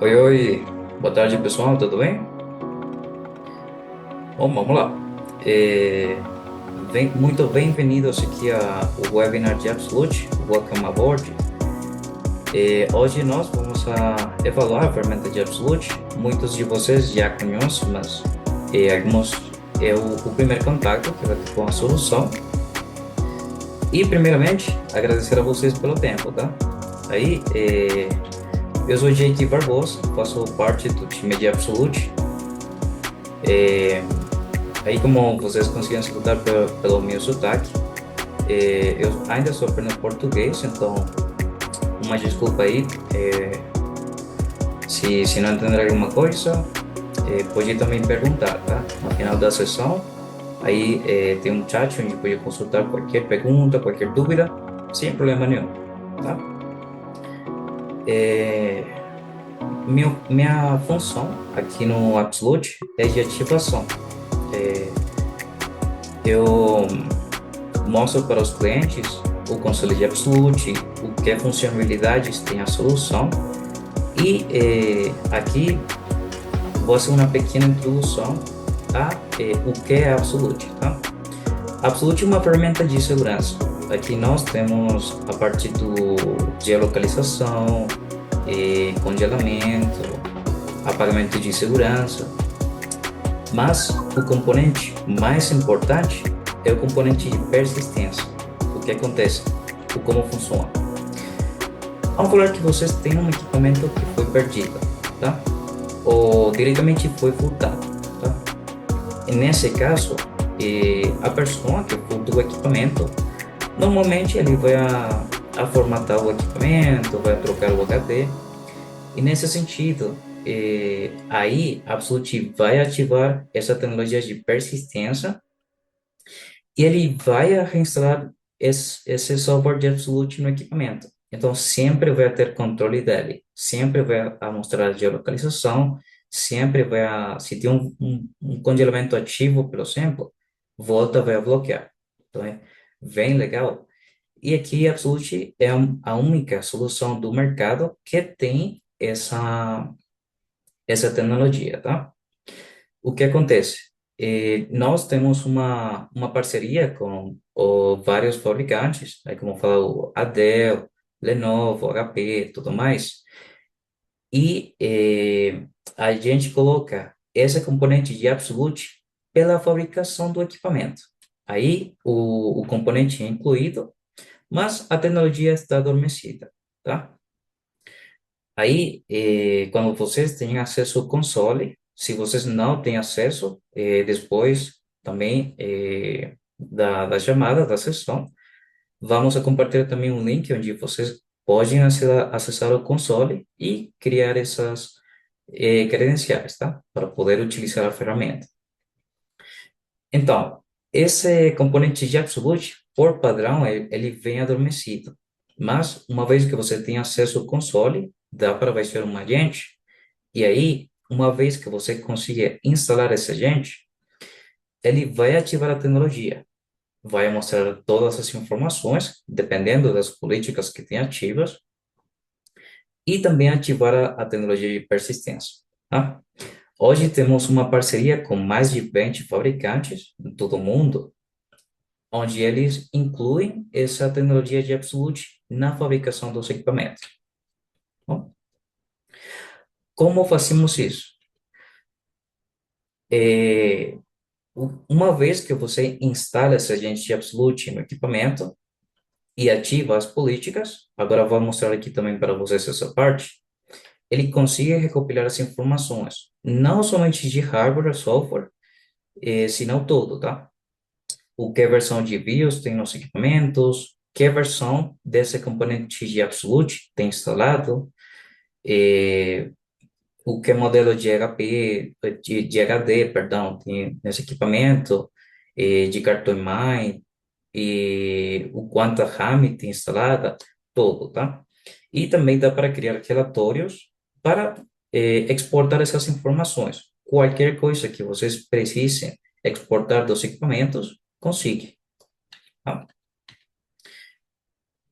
Oi, oi, boa tarde pessoal, tudo bem? Bom, vamos lá. Muito bem-vindos aqui ao webinar de Absolute, Welcome Aboard. Hoje nós vamos evaluar a ferramenta de Absolute. Muitos de vocês já conhecem, mas alguns é o primeiro contato que vai ter com a solução. E primeiramente, agradecer a vocês pelo tempo, tá? Aí, eu sou JT Barbosa, faço parte do time de Absolute. Aí, como vocês conseguiram escutar pelo meu sotaque, eu ainda sou apenas português, então uma desculpa aí. Se não entender alguma coisa, pode também perguntar, tá? No final da sessão, aí tem um chat onde pode consultar qualquer pergunta, qualquer dúvida, sem problema nenhum, tá? É, minha função aqui no Absolute é de ativação. Eu mostro para os clientes o console de Absolute, o que funcionalidades tem a solução. E aqui vou fazer uma pequena introdução a o que é Absolute, tá? Absolute é uma ferramenta de segurança. Aqui nós temos a parte do geolocalização, congelamento, apagamento de segurança, mas o componente mais importante é o componente de persistência. O que acontece? O como funciona. Vamos falar que vocês têm um equipamento que foi perdido, tá? Ou diretamente foi furtado, tá? E nesse caso, a pessoa que furtou o equipamento, normalmente ele vai a formatar o equipamento, vai trocar o HD, e nesse sentido, aí a Absolute vai ativar essa tecnologia de persistência e ele vai a reinstalar esse software de Absolute no equipamento. Então, sempre vai ter controle dele, sempre vai a mostrar a geolocalização, sempre vai se tem um congelamento ativo, por exemplo, volta vai a bloquear. Então, é bem legal. E aqui a Absolute é a única solução do mercado que tem essa tecnologia, tá? O que acontece? Nós temos uma parceria com vários fabricantes, né, como fala o Dell, Lenovo, HP, tudo mais, e a gente coloca esse componente de Absolute pela fabricação do equipamento. Aí o componente é incluído, mas a tecnologia está adormecida, tá? Aí, quando vocês têm acesso ao console, se vocês não têm acesso, depois também da chamada, da sessão, vamos a compartilhar também um link onde vocês podem acessar o console e criar essas credenciais, tá? Para poder utilizar a ferramenta. Então, esse componente de Absolute, por padrão, ele vem adormecido. Mas, uma vez que você tem acesso ao console, dá para baixar um agente. E aí, uma vez que você consiga instalar esse agente, ele vai ativar a tecnologia. Vai mostrar todas as informações, dependendo das políticas que tem ativas, e também ativar a tecnologia de persistência. Tá? Hoje temos uma parceria com mais de 20 fabricantes em todo o mundo, onde eles incluem essa tecnologia de Absolute na fabricação dos equipamentos. Bom, como fazemos isso? É, uma vez que você instala esse agente de Absolute no equipamento e ativa as políticas, agora vou mostrar aqui também para vocês essa parte, ele consegue recopilar as informações, não somente de hardware, software, senão todo, tá? O que versão de BIOS tem nos equipamentos, que versão desse componente de Absolute tem instalado, eh, o que modelo de HP, de HD, perdão, tem nesse equipamento, de cartão-mãe, e o quanto a RAM tem instalada, todo, tá? E também dá para criar relatórios para exportar essas informações. Qualquer coisa que vocês precisem exportar dos equipamentos, consiga, tá?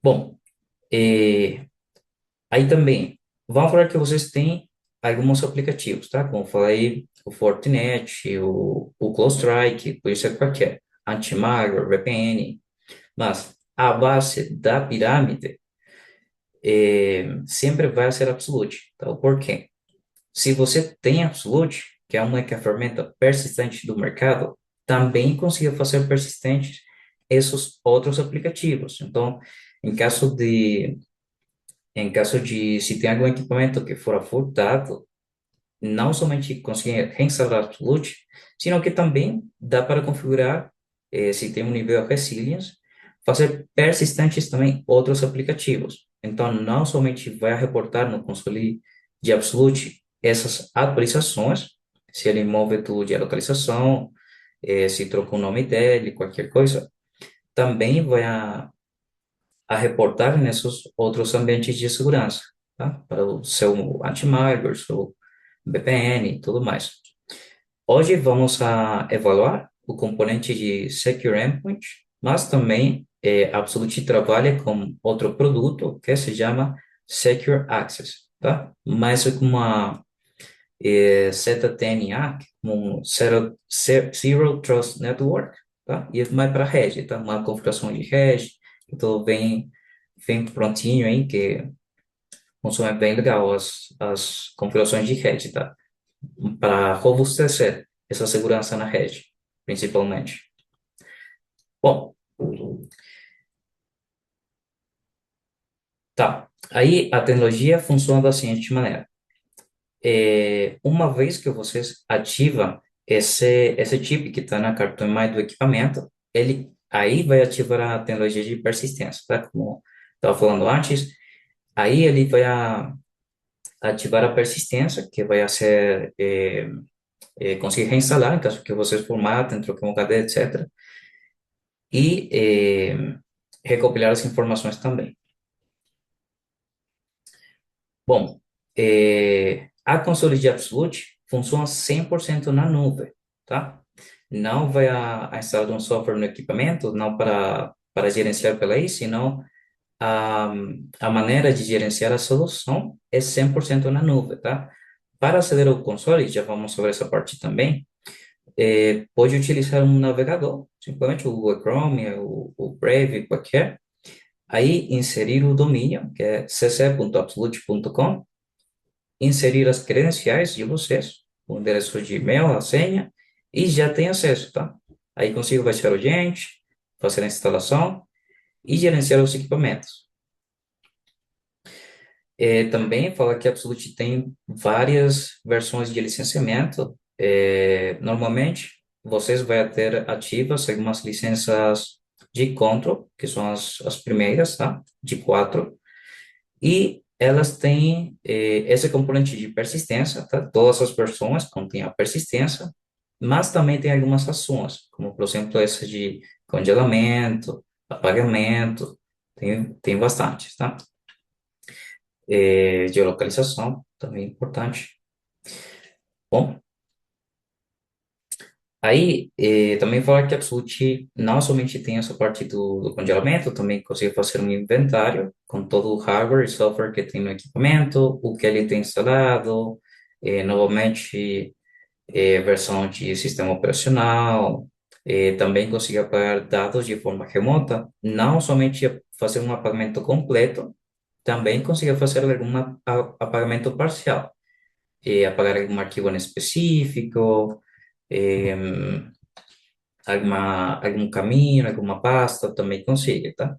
Bom, aí também, vamos falar que vocês têm alguns aplicativos, tá? Como eu falei, o Fortinet, o CloudStrike, por isso é qualquer, anti-malware, VPN, mas a base da pirâmide sempre vai ser Absolute. Então, por quê? Se você tem Absolute, que é uma que é a ferramenta persistente do mercado, também consiga fazer persistentes esses outros aplicativos. Então, em caso de, se tem algum equipamento que for furtado, não somente conseguir reinstalar Absolute, sino que também dá para configurar, se tem um nível de resilience, fazer persistentes também outros aplicativos. Então, não somente vai reportar no console de Absolute essas atualizações, se ele move tudo de localização, se trocou o nome dele, qualquer coisa, também vai a reportar nesses outros ambientes de segurança, tá? Para o seu anti-malware, seu VPN e tudo mais. Hoje vamos a evaluar o componente de Secure Endpoint, mas também a Absolute trabalha com outro produto que se chama Secure Access, tá? Mais uma ZTNA, um Zero Trust Network, tá? E é mais para rede, tá? Uma configuração de rede, então vem prontinho aí, que funciona bem legal as configurações de rede, tá? Para robustecer essa segurança na rede, principalmente. Bom, tá. Aí a tecnologia funciona da seguinte maneira. Uma vez que você ativa esse chip que está na cartão-mãe do equipamento, ele aí vai ativar a tecnologia de persistência, tá? Como estava falando antes, aí ele vai ativar a persistência, que vai ser conseguir reinstalar em caso que vocês formatem, troquem um HD, etc. E recopilar as informações também. Bom, a console de Absolute funciona 100% na nuvem, tá? Não vai a instalar um software no equipamento, não para gerenciar pela aí, senão a, a maneira de gerenciar a solução é 100% na nuvem, tá? Para aceder ao console, já vamos sobre essa parte também, pode utilizar um navegador, simplesmente o Google Chrome, o Brave, qualquer, aí inserir o domínio, que é cc.absolute.com, inserir as credenciais de vocês, o endereço de e-mail, a senha, e já tem acesso, tá? Aí consigo baixar o Gent, fazer a instalação e gerenciar os equipamentos. Também fala que a Absolute tem várias versões de licenciamento. Normalmente, vocês vão ter ativas algumas licenças de control, que são as primeiras, tá? De quatro. E elas têm esse componente de persistência, tá? Todas as versões contêm a persistência, mas também tem algumas ações, como, por exemplo, essa de congelamento, apagamento, tem bastante, tá? Geolocalização, também é importante. Bom, aí também falar que a Absolute não somente tem essa parte do congelamento, também consegue fazer um inventário com todo o hardware e software que tem no equipamento, o que ele tem instalado, novamente, versão de sistema operacional, também consegue apagar dados de forma remota, não somente fazer um apagamento completo, também consegue fazer algum apagamento parcial. Apagar algum arquivo em específico, eh, algum caminho, alguma pasta, também consigo, tá?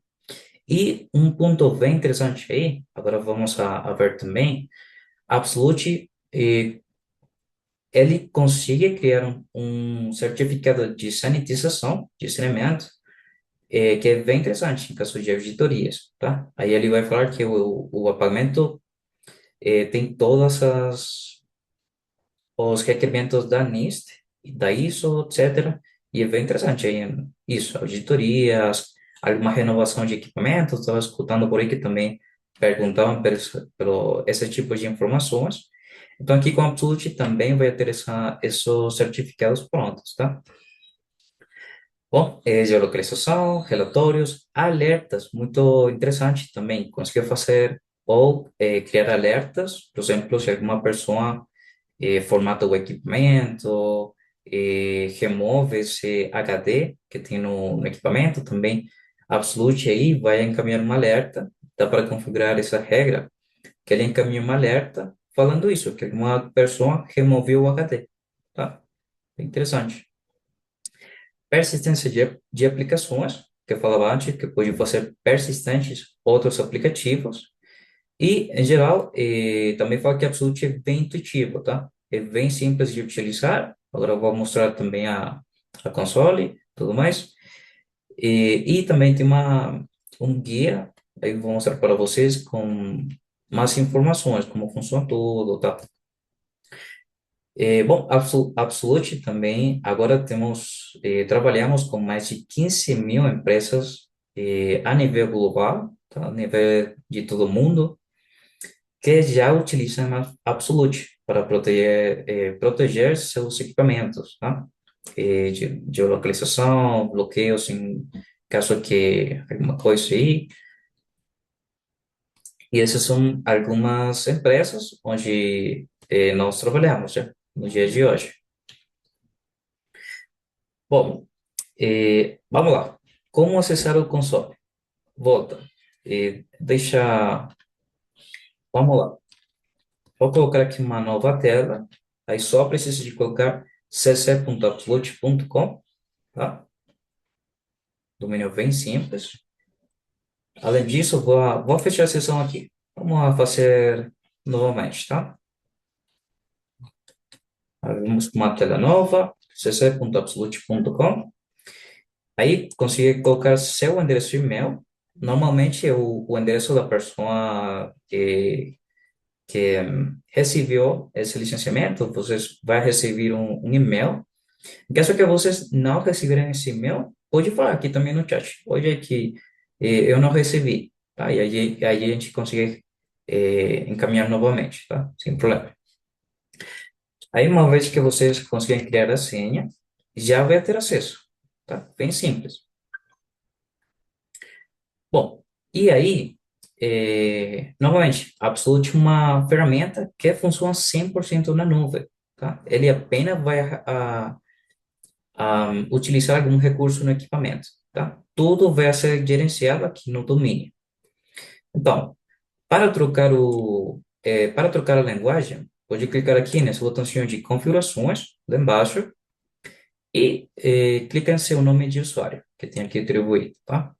E um ponto bem interessante aí, agora vamos a ver também, Absolute, ele consegue criar um certificado de sanitização, de saneamento, que é bem interessante em caso de auditorias, tá? Aí ele vai falar que o apagamento tem todas os requerimentos da NIST, da ISO, etc. E é bem interessante aí, isso, auditorias, alguma renovação de equipamentos, estava escutando por aí que também perguntavam pelo esse tipo de informações. Então, aqui com a Absolute também vai ter esses certificados prontos, tá? Bom, geolocalização, relatórios, alertas, muito interessante também. Conseguiu fazer ou criar alertas, por exemplo, se alguma pessoa formata o equipamento, remove esse HD que tem no equipamento, também Absolute aí vai encaminhar um alerta, dá para configurar essa regra, que ele encaminha um alerta falando isso, que uma pessoa removeu o HD, tá? Interessante. Persistência de aplicações, que eu falava antes, que pode fazer persistentes outros aplicativos. E, em geral, também fala que Absolute é bem intuitivo, tá? É bem simples de utilizar. Agora eu vou mostrar também a console, tudo mais. E também tem um guia, aí eu vou mostrar para vocês com mais informações, como funciona tudo, tá? Bom, Absolute também, agora trabalhamos com mais de 15 mil empresas a nível global, tá? A nível de todo mundo, que já utilizam a Absolute para proteger seus equipamentos, tá? De geolocalização, bloqueios em caso que alguma coisa aí. E essas são algumas empresas onde nós trabalhamos já no dia de hoje. Bom, vamos lá. Como acessar o console? Volta. Deixa. Vamos lá. Vou colocar aqui uma nova tela. Aí só preciso de colocar cc.absolute.com, tá? Domínio bem simples. Além disso, vou fechar a sessão aqui. Vamos fazer novamente, tá? Vamos com uma tela nova, cc.absolute.com. Aí, consegui colocar seu endereço de e-mail. Normalmente, é o endereço da pessoa que recebeu esse licenciamento, vocês vai receber um e-mail. Em caso que vocês não receberem esse e-mail, pode falar aqui também no chat. Hoje é que eu não recebi, tá? E aí a gente consegue encaminhar novamente, tá? Sem problema. Aí, uma vez que vocês conseguirem criar a senha, já vai ter acesso, tá? Bem simples. Bom, e aí, novamente, a Absolute é uma ferramenta que funciona 100% na nuvem, tá? Ele apenas vai utilizar algum recurso no equipamento, tá? Tudo vai ser gerenciado aqui no domínio. Então, para trocar a linguagem, pode clicar aqui nesse botãozinho de configurações, lá embaixo, e clica em seu nome de usuário, que tem aqui atribuído, tá?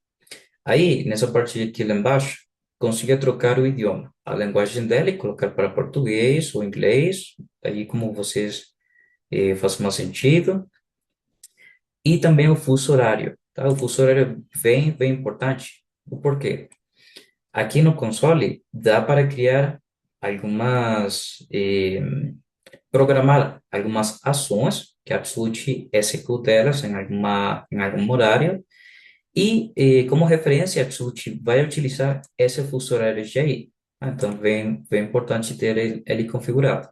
Aí, nessa parte aqui lá embaixo, consiga trocar o idioma, a linguagem dele, colocar para português ou inglês, aí como vocês faz mais sentido, e também o fuso horário, tá? O fuso horário é bem, bem importante. O porquê? Aqui no console, dá para criar algumas, programar algumas ações que a Absolute executa elas em algum horário, e, como referência, a Absolute vai utilizar esse fuso horário de aí. Então, bem importante ter ele configurado.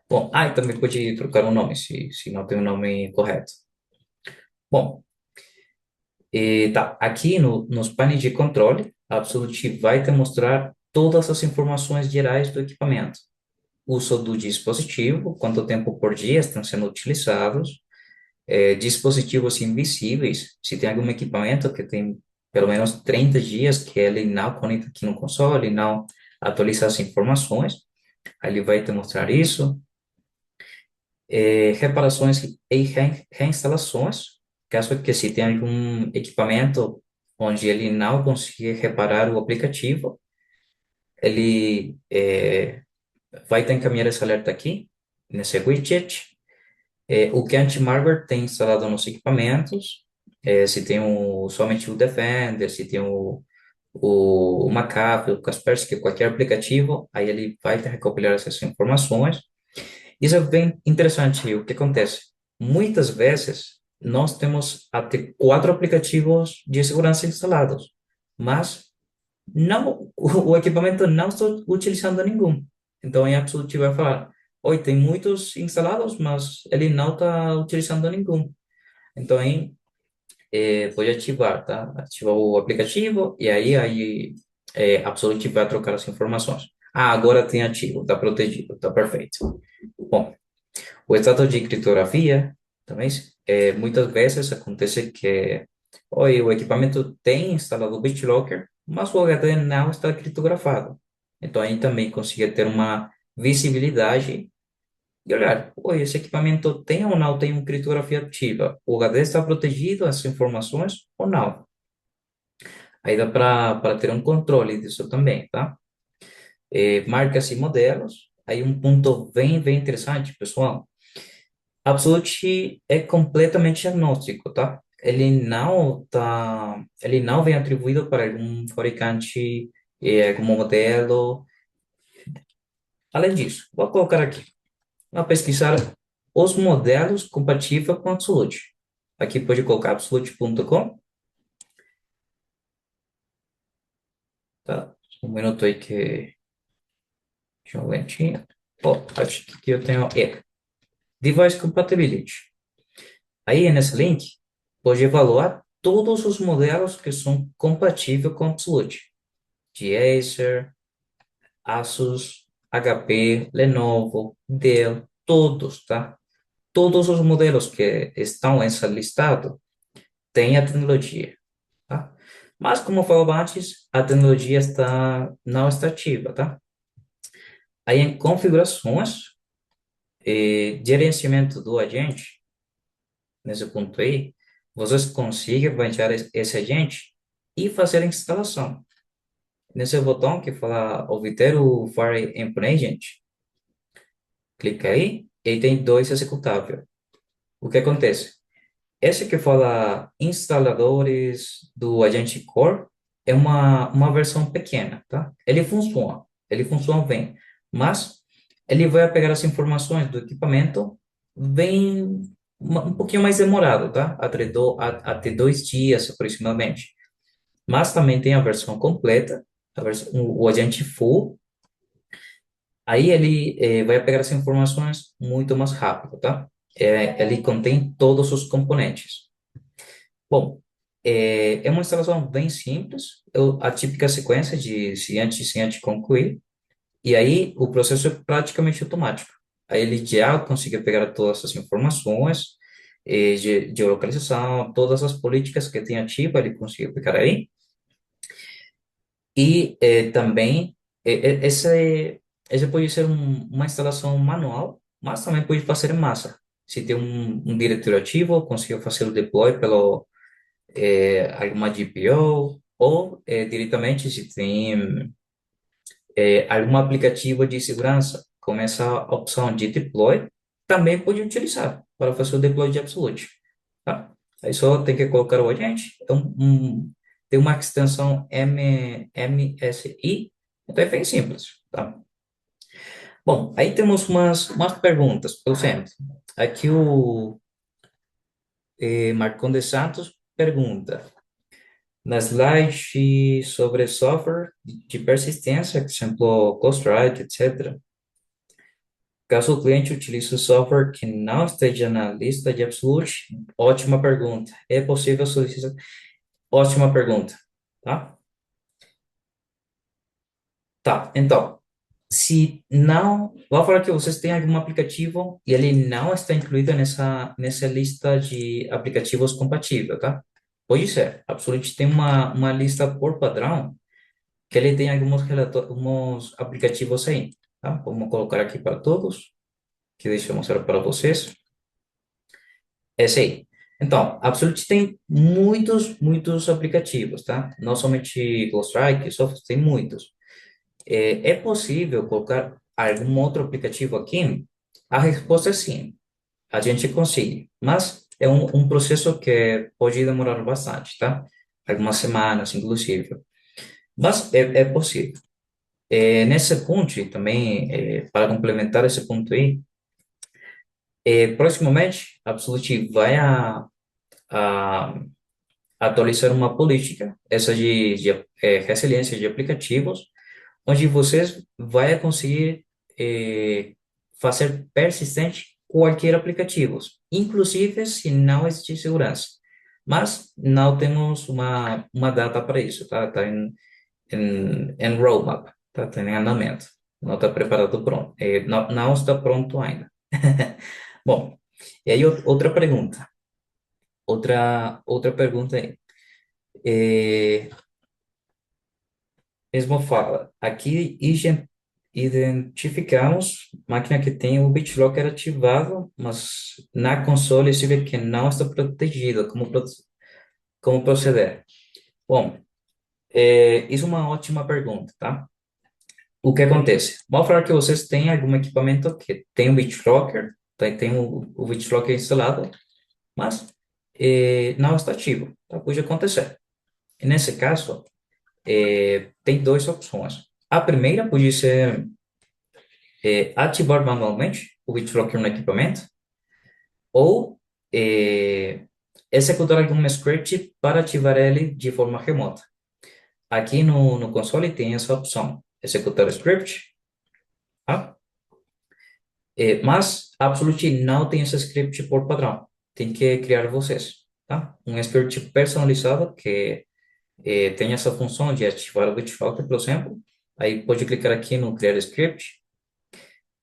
Bom, e também pode trocar o nome, se não tem o nome correto. Bom, tá, aqui nos painéis de controle, a Absolute vai te mostrar todas as informações gerais do equipamento. Uso do dispositivo, quanto tempo por dia estão sendo utilizados, dispositivos invisíveis, se tem algum equipamento que tem pelo menos 30 dias que ele não conecta aqui no console, não atualiza as informações, aí ele vai te mostrar isso. Reparações e reinstalações, caso que se tem algum equipamento onde ele não conseguir reparar o aplicativo, ele vai te encaminhar esse alerta aqui, nesse widget. O que a anti-malware tem instalado nos equipamentos, se tem somente o Defender, se tem o McAfee, o Kaspersky, qualquer aplicativo, aí ele vai te recopilar essas informações. Isso é bem interessante. O que acontece? Muitas vezes, nós temos até 4 aplicativos de segurança instalados, mas não, o equipamento não está utilizando nenhum. Então, em Absolute vai falar, oi, tem muitos instalados, mas ele não está utilizando nenhum. Então, aí, pode ativar, tá? Ativar o aplicativo e aí Absolute vai trocar as informações. Ah, agora tem ativo, está protegido, está perfeito. Bom, o estado de criptografia também, muitas vezes acontece que, oi, o equipamento tem instalado o BitLocker, mas o HD não está criptografado. Então, aí também consegue ter uma visibilidade e olhar, oi, esse equipamento tem ou não tem uma criptografia ativa? O HD está protegido, as informações ou não? Aí dá para ter um controle disso também, tá? Marcas e modelos. Aí um ponto bem interessante, pessoal. Absolute é completamente agnóstico, tá? Ele não vem atribuído para algum fabricante, algum modelo. Além disso, vou colocar aqui, vou pesquisar os modelos compatíveis com Absolute. Aqui pode colocar absolute.com, tá? Um minuto aí que, deixa eu ver, acho que aqui eu tenho, Device Compatibility. Aí, nesse link, pode evaluar todos os modelos que são compatíveis com Absolute. De Acer, Asus, HP, Lenovo, Dell, todos, tá? Todos os modelos que estão nessa listado têm a tecnologia, tá? Mas, como eu falava antes, a tecnologia não está ativa, tá? Aí, em configurações e gerenciamento do agente, nesse ponto aí, vocês conseguem baixar esse agente e fazer a instalação. Nesse botão que fala obter o Fire Endpoint Agent, clica aí e tem dois executáveis. O que acontece? Esse que fala instaladores do agente core é uma versão pequena, tá? Ele funciona bem, mas ele vai pegar as informações do equipamento bem um pouquinho mais demorado, tá? Até 2 dias aproximadamente. Mas também tem a versão completa, o agente full. Aí ele vai pegar as informações muito mais rápido, tá? Ele contém todos os componentes. Bom, é uma instalação bem simples, a típica sequência de ciente concluir, e aí o processo é praticamente automático. Aí ele já consegue pegar todas essas informações, de geolocalização, todas as políticas que tem ativa, ele consegue pegar aí, e também, esse pode ser uma instalação manual, mas também pode fazer em massa. Se tem um diretório ativo, consigo fazer o deploy pelo alguma GPO, ou diretamente se tem algum aplicativo de segurança com essa opção de deploy, também pode utilizar para fazer o deploy de Absolute, tá? Aí só tem que colocar o agente, então, tem uma extensão MSI, então é bem simples, tá? Bom, aí temos umas perguntas pelo centro. Aqui o Marcon de Santos pergunta, na slide sobre software de persistência, por exemplo, Ghostwrite, etc. Caso o cliente utilize um software que não esteja na lista de Absolute, ótima pergunta. É possível solicitar? Ótima pergunta, tá? Tá, então, se não, vou falar que vocês têm algum aplicativo e ele não está incluído nessa lista de aplicativos compatíveis, tá? Pode ser. Absolute tem uma lista por padrão que ele tem alguns aplicativos aí, tá? Vamos colocar aqui para todos, que deixa eu mostrar para vocês. Esse aí. Então, a Absolute tem muitos aplicativos, tá? Não somente Ghostwrite, Sophos, tem muitos. É possível colocar algum outro aplicativo aqui? A resposta é sim, a gente consegue, mas é um processo que pode demorar bastante, tá? Algumas semanas, inclusive. Mas é possível. Nesse ponto, e também, para complementar esse ponto aí, proximamente, a Absolute vai a atualizar uma política, essa de resiliência de aplicativos, onde vocês vai conseguir fazer persistente qualquer aplicativo, inclusive se não existir segurança. Mas não temos uma data para isso, tá? em roadmap, tá em andamento, não está preparado pronto, não está pronto ainda. Bom, e aí outra pergunta aí. É, mesmo fala, aqui identificamos máquina que tem o BitLocker ativado, mas na console se vê que não está protegida. Como proceder? Bom, isso é uma ótima pergunta, tá? O que acontece? Vamos falar que vocês têm algum equipamento que tem o BitLocker, tem o BitLocker instalado, mas não está ativo, tá? Pode acontecer. E nesse caso, tem duas opções. A primeira pode ser ativar manualmente o BitLocker no equipamento ou executar algum script para ativar ele de forma remota. Aqui no console tem essa opção, executar script, tá? Mas Absolute não tem esse script por padrão, tem que criar vocês, tá? Um script personalizado que tem essa função de ativar o BitLocker, por exemplo. Aí pode clicar aqui no criar script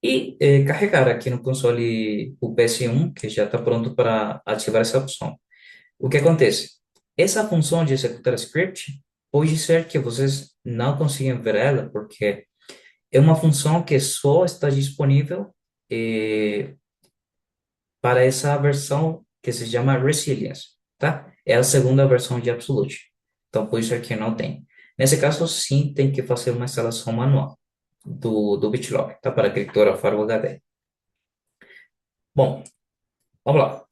e carregar aqui no console o PS1, que já está pronto para ativar essa opção. O que acontece? Essa função de executar script pode ser que vocês não consigam ver ela, porque é uma função que só está disponível eh, para essa versão que se chama Resilience, tá? É a segunda versão de Absolute. Então, por isso aqui não tem. Nesse caso, sim, tem que fazer uma instalação manual do BitLocker, tá? Para criptografar o HD. Bom, vamos lá.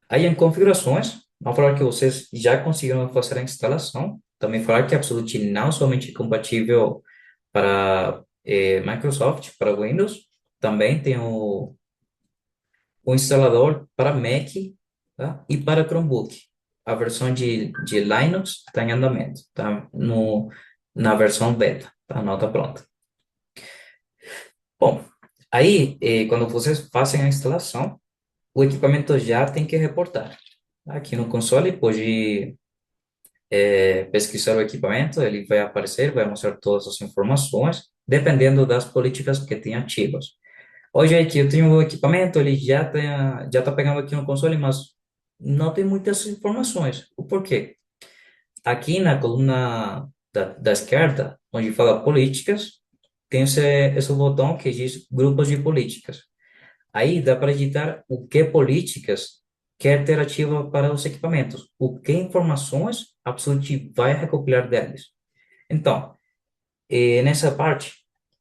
Aí em configurações, vamos falar que vocês já conseguiram fazer a instalação. Também falar que a Absolute não somente é compatível para Microsoft, para Windows, também tem o instalador para Mac, tá? E para Chromebook. A versão de Linux está em andamento, tá? Na versão beta, tá? Não está pronta. Bom, aí quando vocês fazem a instalação, o equipamento já tem que reportar. Aqui no console pode pesquisar o equipamento, ele vai aparecer, vai mostrar todas as informações, dependendo das políticas que tem ativas. Hoje aqui eu tenho o equipamento, ele já tá pegando aqui no console, mas não tem muitas informações. O porquê? Aqui na coluna da esquerda, onde fala políticas, tem esse botão que diz grupos de políticas. Aí dá para editar o que políticas quer ter ativa para os equipamentos, o que informações a Absolute vai recopilar deles. Então, nessa parte,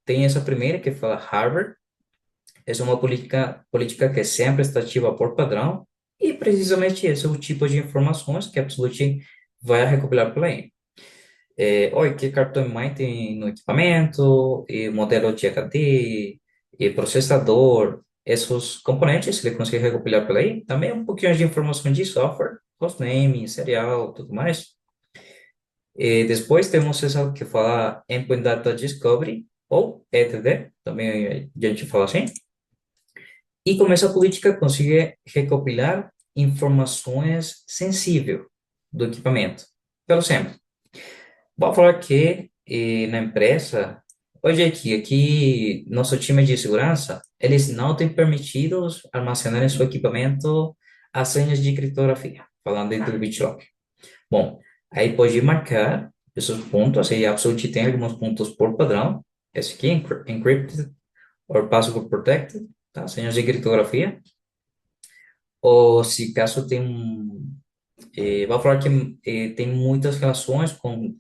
tem essa primeira que fala Harvard. Essa é uma política que sempre está ativa por padrão, e precisamente esse é o tipo de informações que a Absolute vai recopilar por aí. Oi, que cartão-mãe tem no equipamento, e modelo de HD, e processador, esses componentes ele consegue recopilar por aí. Também um pouquinho de informação de software, hostname, serial, tudo mais. E depois temos essa que fala Endpoint Data Discovery, ou EDD, também a gente fala assim. E com essa política consegue recopilar informações sensíveis do equipamento. Por exemplo, vou falar que na empresa, hoje aqui nosso time de segurança, eles não têm permitidos armazenar em seu equipamento as senhas de criptografia, falando dentro do BitLocker. Bom, aí pode marcar esses pontos, aí a Absolute tem alguns pontos por padrão, esse aqui, encrypted or password protected, tá? Senhas de criptografia. Ou se caso tem vou falar que tem muitas relações com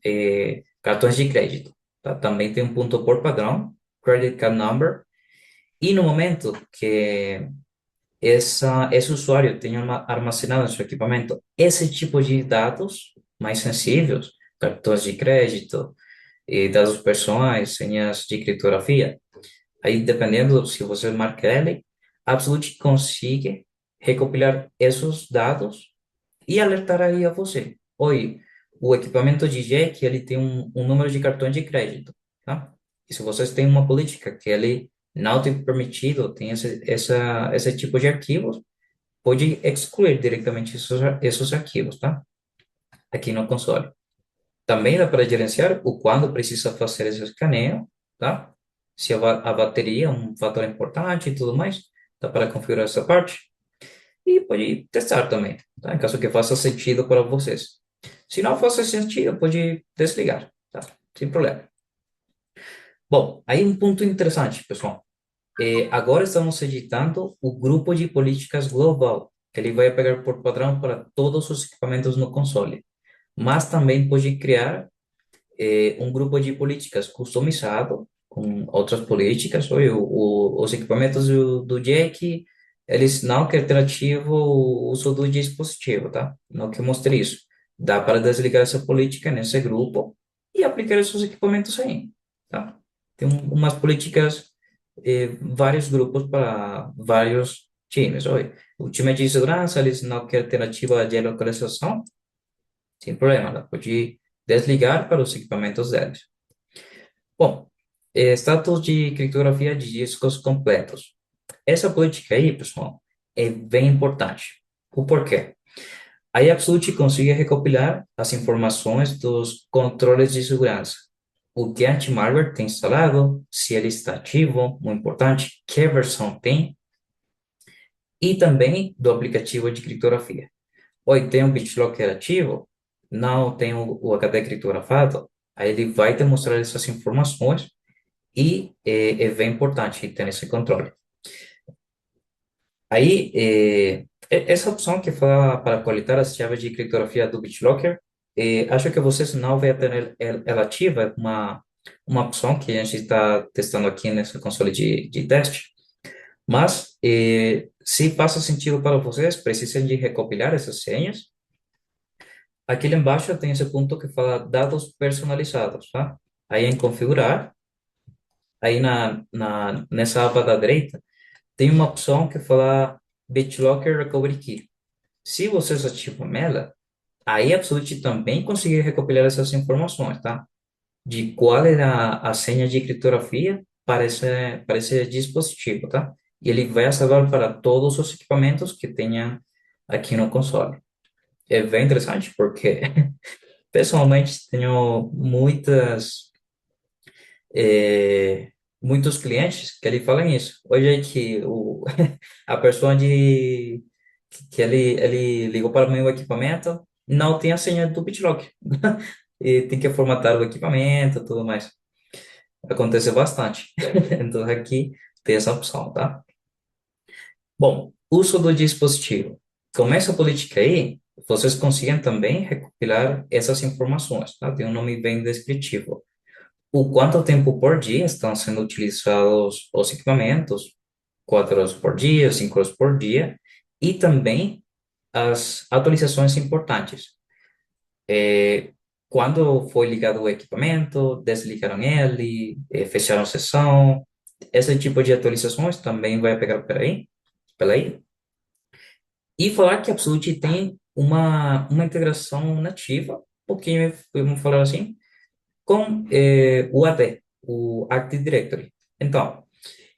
cartões de crédito, tá? Também tem um ponto por padrão, credit card number, e no momento que esse usuário tenha armazenado no seu equipamento esse tipo de dados mais sensíveis, cartões de crédito, dados pessoais, senhas de criptografia, aí dependendo se você marca ele, a Absolute consiga recopilar esses dados e alertar aí a você. Oi, o equipamento de Jack, ele tem um número de cartão de crédito, tá? E se vocês têm uma política que ele não tem permitido, tem esse tipo de arquivos, pode excluir diretamente esses arquivos, tá? Aqui no console. Também dá para gerenciar o quando precisa fazer esse escaneio, tá? Se a bateria é um fator importante e tudo mais, dá para configurar essa parte. E pode testar também, tá? Em caso que faça sentido para vocês. Se não faça sentido, pode desligar, tá? Sem problema. Bom, aí um ponto interessante, pessoal. Agora estamos editando o grupo de políticas global, que ele vai pegar por padrão para todos os equipamentos no console. Mas também pode criar um grupo de políticas customizado com outras políticas. Oi, os equipamentos do Jack, eles não que alternativo o uso do dispositivo, tá? Não que eu mostrei isso. Dá para desligar essa política nesse grupo e aplicar esses equipamentos aí, tá? Tem umas políticas, vários grupos para vários times. Oi, o time de segurança, eles não querem alternativa de localização, sem problema, ela pode desligar para os equipamentos deles. Bom, status de criptografia de discos completos. Essa política aí, pessoal, é bem importante. O porquê? A Absolute consegue recopilar as informações dos controles de segurança. O que anti-malware tem instalado, se ele está ativo, muito importante, que versão tem, e também do aplicativo de criptografia. Oi, tem um BitLocker ativo? Não, tem o HD criptografado? Aí ele vai te mostrar essas informações e é bem importante ter esse controle. Aí, essa opção que fala para coletar as chaves de criptografia do BitLocker, acho que vocês não vão ter ela ativa, é uma opção que a gente está testando aqui nessa console de teste, mas se faça sentido para vocês, precisam de recopilar essas senhas. Aqui embaixo tem esse ponto que fala dados personalizados, tá? Aí em configurar, aí nessa aba da direita, tem uma opção que fala BitLocker Recovery Key. Se vocês ativam ela, aí a Absolute também consegue recopilar essas informações, tá? De qual é a senha de criptografia para esse dispositivo, tá? E ele vai salvar para todos os equipamentos que tenha aqui no console. É bem interessante porque pessoalmente, tenho muitos clientes que ele falam isso. Hoje é que a pessoa que ele ligou para o meu equipamento não tem a senha do BitLocker e tem que formatar o equipamento, tudo mais. Acontece bastante. Então aqui tem essa opção, tá? Bom, uso do dispositivo. Com essa política aí, vocês conseguem também recopilar essas informações, tá? Tem um nome bem descritivo. O quanto tempo por dia estão sendo utilizados os equipamentos, 4 horas por dia, 5 horas por dia, e também as atualizações importantes. Quando foi ligado o equipamento, desligaram ele, fecharam a sessão, esse tipo de atualizações também vai pegar pela aí. E falar que a Absolute tem uma integração nativa, um pouquinho, vamos falar assim, com o AD, o Active Directory. Então,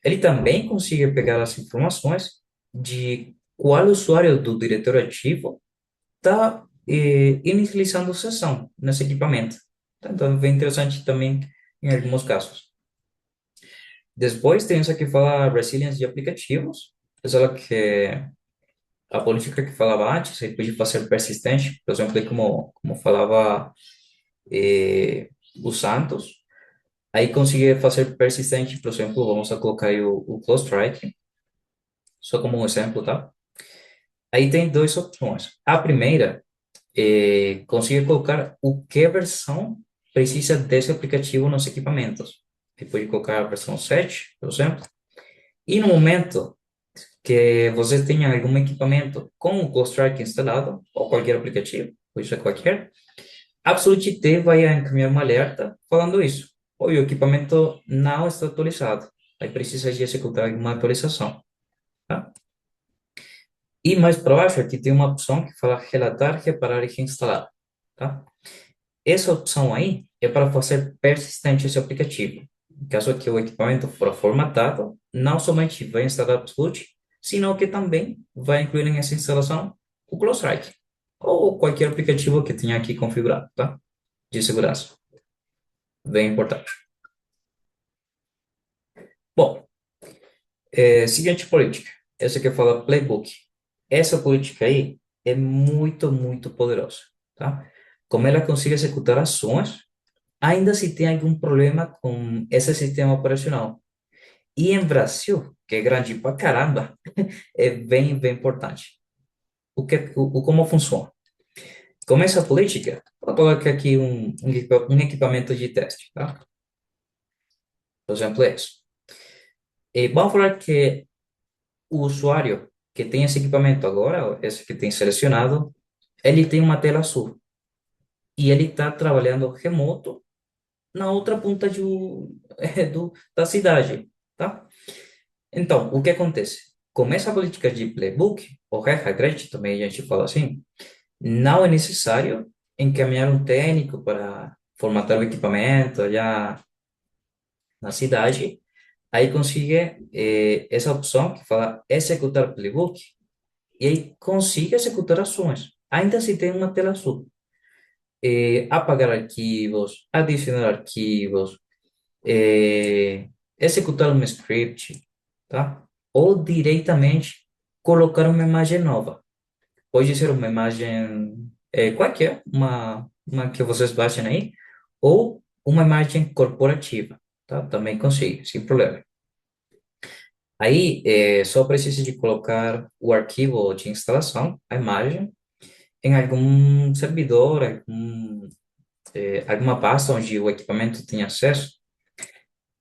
ele também consegue pegar as informações de qual usuário do diretório ativo está inicializando sessão nesse equipamento. Então, é bem interessante também em alguns casos. Depois tem essa que fala resilience de aplicativos, essa que a política que falava antes, ele podia fazer persistente, por exemplo, como falava o Santos. Aí conseguir fazer persistente, por exemplo, vamos a colocar aí o Close Strike, só como um exemplo, tá? Aí tem duas opções. A primeira é conseguir colocar o que versão precisa desse aplicativo nos equipamentos. Você pode colocar a versão 7, por exemplo. E no momento que você tenha algum equipamento com o Close Strike instalado, ou qualquer aplicativo, pode ser qualquer, a Absolute T vai encaminhar um alerta falando isso. Oi, o equipamento não está atualizado. Aí precisa de executar uma atualização, tá? E mais para baixo aqui tem uma opção que fala relatar, reparar e reinstalar, tá? Essa opção aí é para fazer persistente esse aplicativo. Caso que o equipamento for formatado, não somente vai instalar Absolute, sino que também vai incluir nessa instalação o ClosStrike ou qualquer aplicativo que tenha aqui configurado, tá? de segurança. Bem importante. Bom, seguinte política. Essa que fala playbook. Essa política aí é muito, muito poderosa, tá? Como ela consegue executar ações, ainda se tem algum problema com esse sistema operacional. E em Brasil, que é grande pra caramba, é bem, bem importante. Como funciona? Com essa política, vou colocar aqui um equipamento de teste, tá? Por exemplo, é esse. E vamos falar que o usuário que tem esse equipamento agora, esse que tem selecionado, ele tem uma tela azul e ele está trabalhando remoto na outra ponta da cidade, tá? Então, o que acontece? Com essa política de playbook, ou regra grande, também a gente fala assim, não é necessário encaminhar um técnico para formatar o equipamento já na cidade. Aí consiga essa opção que fala executar playbook e aí consiga executar ações. Ainda se tem uma tela azul. Apagar arquivos, adicionar arquivos, executar um script, tá? Ou diretamente colocar uma imagem nova. Pode ser uma imagem qualquer, uma que vocês baixem aí, ou uma imagem corporativa, tá? Também consigo, sem problema. Aí, só precisa de colocar o arquivo de instalação, a imagem, em algum servidor, alguma pasta onde o equipamento tem acesso,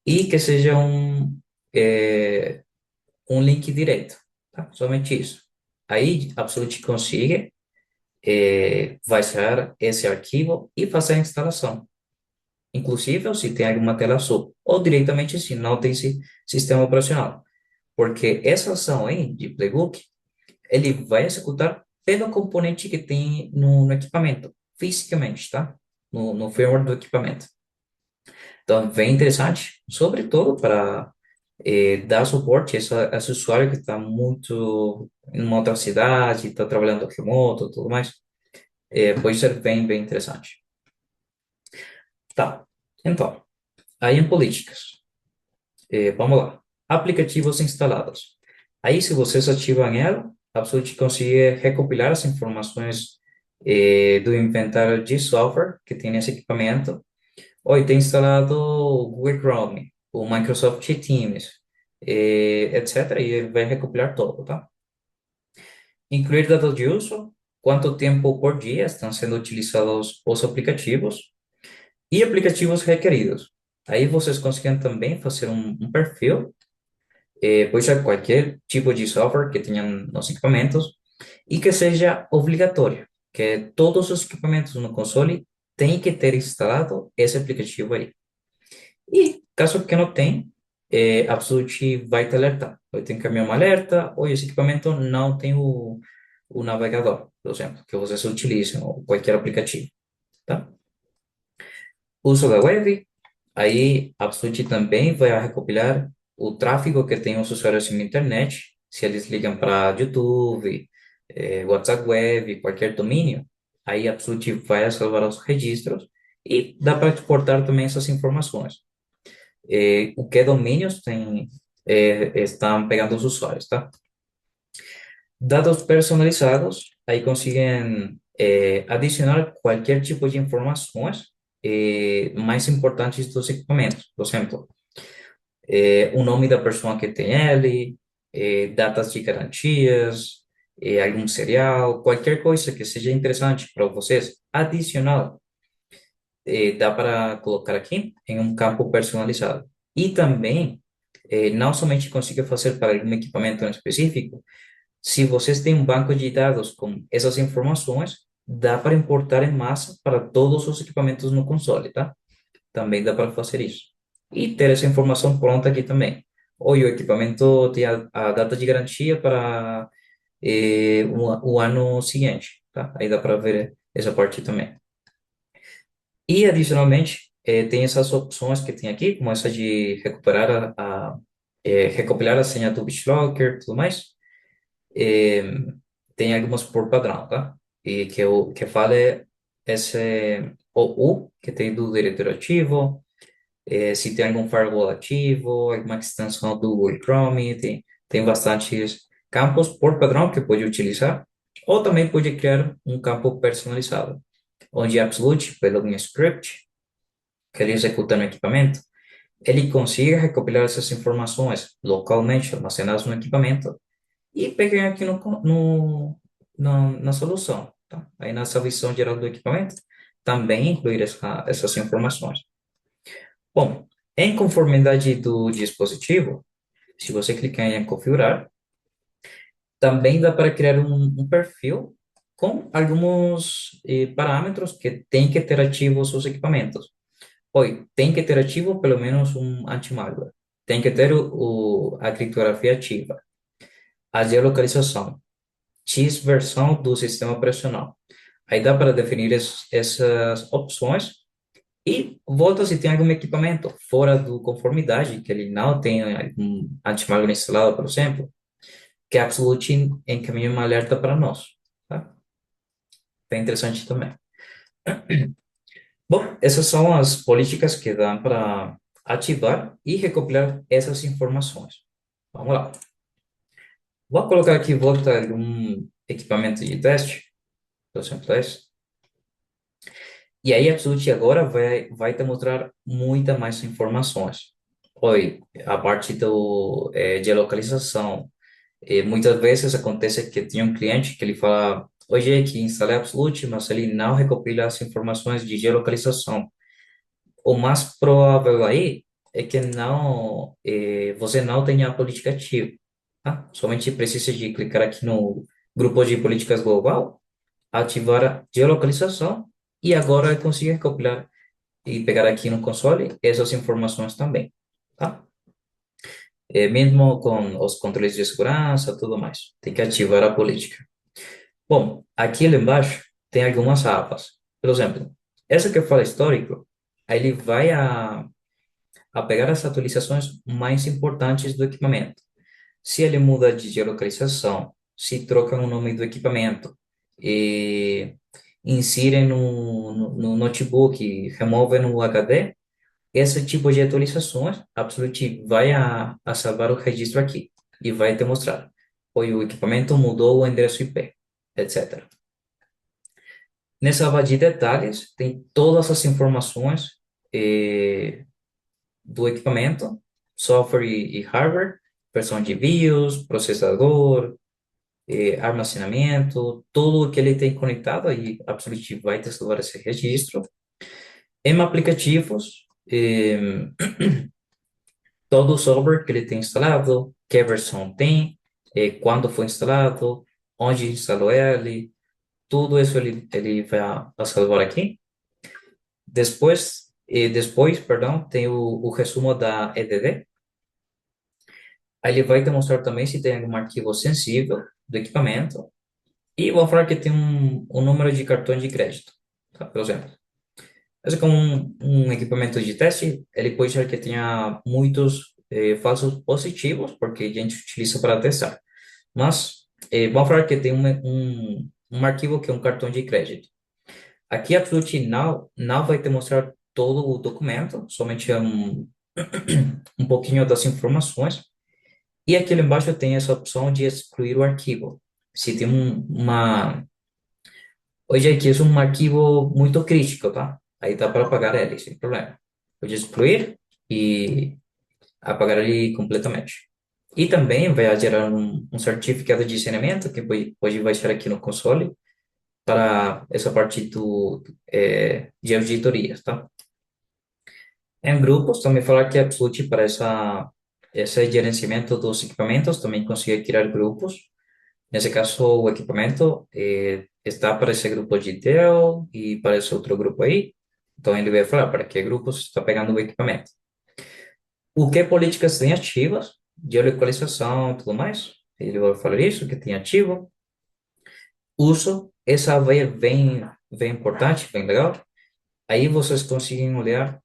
e que seja um link direto, tá? Somente isso. Aí, Absolute consiga baixar esse arquivo e fazer a instalação. Inclusive, se tem alguma tela azul, ou diretamente se não tem sistema operacional. Porque essa ação aí de playbook, ele vai executar pelo componente que tem no equipamento, fisicamente, tá? No firmware do equipamento. Então, bem interessante, sobretudo para dar suporte a esse usuário que está muito em uma outra cidade, está trabalhando remoto, tudo mais. Pode ser bem, bem interessante. Tá, então, aí em políticas, vamos lá. Aplicativos instalados. Aí, se vocês ativam ela, a Absolute consegue recopilar as informações do inventário de software que tem nesse equipamento. Oi, tem instalado o Google Chrome, o Microsoft Teams, etc. E ele vai recopilar todo, tá? Incluir dados de uso, quanto tempo por dia estão sendo utilizados os aplicativos e aplicativos requeridos. Aí vocês conseguem também fazer um perfil, pode ser qualquer tipo de software que tenham nos equipamentos e que seja obrigatório, que todos os equipamentos no console têm que ter instalado esse aplicativo aí. E caso que não tenha, Absolute vai te alertar. Vai ter que encaminhar um alerta, ou esse equipamento não tem o navegador, por exemplo, que vocês utilizam, ou qualquer aplicativo, tá? Uso da web, aí a Absolute também vai recopilar o tráfego que tem os usuários na internet, se eles ligam para YouTube, WhatsApp Web, qualquer domínio, aí a Absolute vai salvar os registros e dá para exportar também essas informações. O que domínios estão pegando os usuários, tá? Dados personalizados, aí conseguem adicionar qualquer tipo de informações mais importantes dos equipamentos. Por exemplo, o nome da pessoa que tem ele, datas de garantias, algum serial, qualquer coisa que seja interessante para vocês, adicional, dá para colocar aqui em um campo personalizado. E também, não somente consigo fazer para algum equipamento em específico, se vocês têm um banco de dados com essas informações, dá para importar em massa para todos os equipamentos no console, tá? Também dá para fazer isso. E ter essa informação pronta aqui também. Oi, o equipamento tem a data de garantia para o ano seguinte, tá? Aí dá para ver essa parte também. E, adicionalmente, tem essas opções que tem aqui, como essa de recuperar recopilar a senha do BitLocker e tudo mais. Tem algumas por padrão, tá? E que fala esse, o U, que tem do diretor ativo, se tem algum firewall ativo, alguma extensão do Google Chrome, tem bastantes campos por padrão que pode utilizar, ou também pode criar um campo personalizado, onde Absolute, pelo um script que ele executa no equipamento, ele consiga recopilar essas informações localmente armazenadas no equipamento e pegar aqui na solução, tá? Aí nessa visão geral do equipamento, também incluir essas informações. Bom, em conformidade do dispositivo, se você clicar em configurar, também dá para criar um perfil com alguns parâmetros que tem que ter ativos os equipamentos. Oi, tem que ter ativo pelo menos um anti-malware. Tem que ter a criptografia ativa, a geolocalização, X versão do sistema operacional. Aí dá para definir essas opções e volta se tem algum equipamento fora do conformidade, que ele não tem um anti-malware instalado, por exemplo, que a Absolute encaminha um alerta para nós, tá? Bem interessante também. Bom, essas são as políticas que dá para ativar e recopilar essas informações. Vamos lá. Vou colocar aqui volta um equipamento de teste, por exemplo, esse. E aí, a Absolute agora vai te mostrar muita mais informações. Oi, a parte de localização. Muitas vezes acontece que tem um cliente que ele fala, hoje que instalei Absolute, mas ele não recopila as informações de geolocalização. O mais provável aí é que você não tenha a política ativa, tá? Somente precisa de clicar aqui no grupo de políticas global, ativar a geolocalização e agora eu consigo recopilar e pegar aqui no console essas informações também, tá? Mesmo com os controles de segurança, tudo mais. Tem que ativar a política. Bom, aqui embaixo tem algumas abas. Por exemplo, essa que eu falo histórico, aí ele vai a pegar as atualizações mais importantes do equipamento. Se ele muda de geolocalização, se troca o nome do equipamento, e insere no notebook, remove no HD, esse tipo de atualizações, Absolute vai a salvar o registro aqui e vai te mostrar. Oi, o equipamento mudou o endereço IP, etc. Nessa aba de detalhes, tem todas as informações eh, do equipamento, software e hardware, versão de BIOS, processador, armazenamento, tudo que ele tem conectado, aí Absolute vai te salvar esse registro. Em aplicativos, todo o software que ele tem instalado, que versão tem, quando foi instalado, onde instalou ele, tudo isso ele vai a salvar aqui. Depois, tem o resumo da EDD. Aí ele vai te mostrar também se tem algum arquivo sensível do equipamento. E vou falar que tem um número de cartões de crédito, tá? Por exemplo. Esse é como um equipamento de teste, ele pode ser que tenha muitos falsos positivos, porque a gente utiliza para testar. Mas, vamos falar que tem um arquivo que é um cartão de crédito. Aqui, a Absolute não vai te mostrar todo o documento, somente um pouquinho das informações. E aqui embaixo tem essa opção de excluir o arquivo. Se tem Hoje aqui é um arquivo muito crítico, tá? Aí dá para apagar ele, sem problema. Pode excluir e apagar ele completamente. E também vai gerar um certificado de saneamento que pode baixar aqui no console para essa parte de auditorias, tá? Em grupos, também falar que é Absolute para esse gerenciamento dos equipamentos, também consegue criar grupos. Nesse caso, o equipamento está para esse grupo de Dell e para esse outro grupo aí. Então, ele vai falar para que grupos está pegando o equipamento. O que políticas tem ativas, geolocalização e tudo mais. Ele vai falar isso, que tem ativo. Uso, essa vai é bem importante, bem legal. Aí vocês conseguem olhar